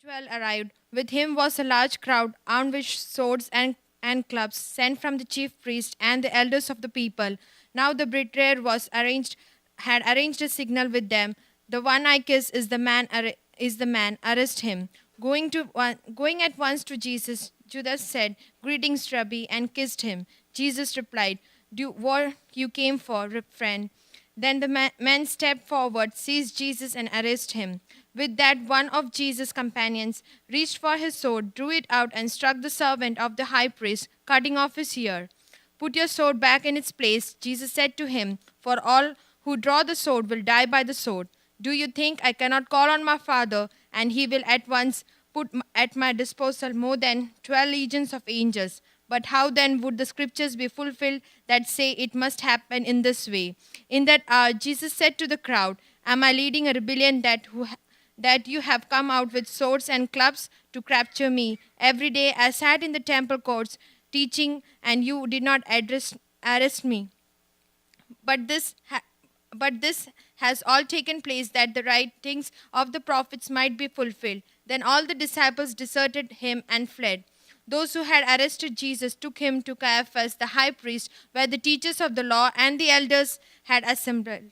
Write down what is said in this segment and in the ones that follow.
12 arrived. With him was a large crowd, armed with swords and clubs, sent from the chief priests and the elders of the people. Now the betrayer had arranged a signal with them. The one I kiss is the man. Arrest him. Going at once to Jesus, Judas said, "Greetings, Rabbi," and kissed him. Jesus replied, "Do what you came for, friend." Then the man stepped forward, seized Jesus, and arrested him. With that, one of Jesus' companions reached for his sword, drew it out, and struck the servant of the high priest, cutting off his ear. "Put your sword back in its place," Jesus said to him, "for all who draw the sword will die by the sword. Do you think I cannot call on my Father, and he will at once put at my disposal more than 12 legions of angels? But how then would the scriptures be fulfilled that say it must happen in this way?" In that hour, Jesus said to the crowd, "Am I leading a rebellion that you have come out with swords and clubs to capture me? Every day I sat in the temple courts teaching, and you did not arrest me. But this has all taken place that the writings of the prophets might be fulfilled." Then all the disciples deserted him and fled. Those who had arrested Jesus took him to Caiaphas, the high priest, where the teachers of the law and the elders had assembled.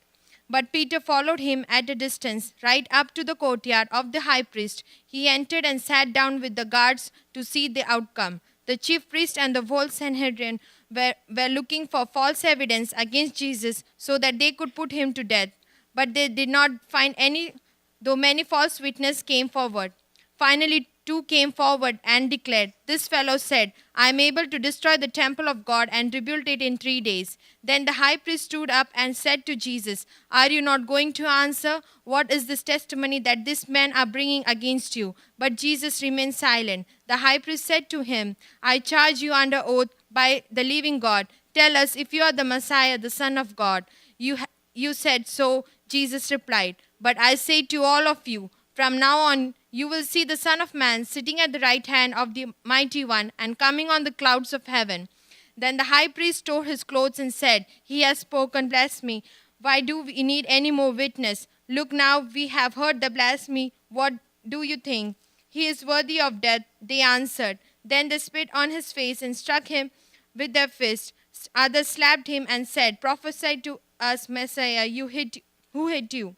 But Peter followed him at a distance, right up to the courtyard of the high priest. He entered and sat down with the guards to see the outcome. The chief priest and the whole Sanhedrin were looking for false evidence against Jesus so that they could put him to death. But they did not find any, though many false witnesses came forward. Finally, two came forward and declared, "This fellow said, 'I am able to destroy the temple of God and rebuild it in 3 days.'" Then the high priest stood up and said to Jesus, "Are you not going to answer? What is this testimony that these men are bringing against you?" But Jesus remained silent. The high priest said to him, "I charge you under oath by the living God. Tell us if you are the Messiah, the Son of God." You said so," Jesus replied. "But I say to all of you, from now on you will see the Son of Man sitting at the right hand of the Mighty One and coming on the clouds of heaven." Then the high priest tore his clothes and said, "He has spoken blasphemy. Why do we need any more witness? Look, now we have heard the blasphemy. What do you think?" "He is worthy of death," they answered. Then they spit on his face and struck him with their fists. Others slapped him and said, "Prophesy to us, Messiah, who hit you?"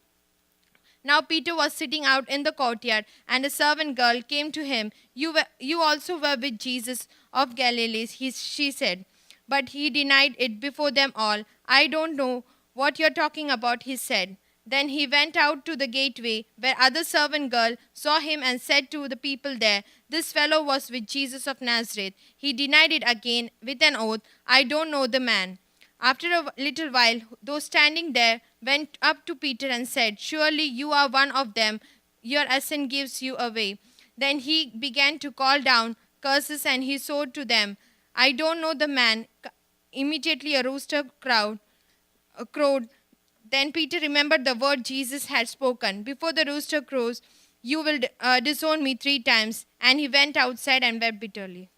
Now Peter was sitting out in the courtyard, and a servant girl came to him. You also were with Jesus of Galilee," she said. But he denied it before them all. "I don't know what you're talking about," he said. Then he went out to the gateway, where other servant girl saw him and said to the people there, "This fellow was with Jesus of Nazareth." He denied it again with an oath, "I don't know the man." After a little while, those standing there went up to Peter and said, "Surely you are one of them. Your accent gives you away." Then he began to call down curses, and he swore to them, "I don't know the man." Immediately a rooster crowed. Then Peter remembered the word Jesus had spoken, "Before the rooster crows, you will disown me 3 times." And he went outside and wept bitterly.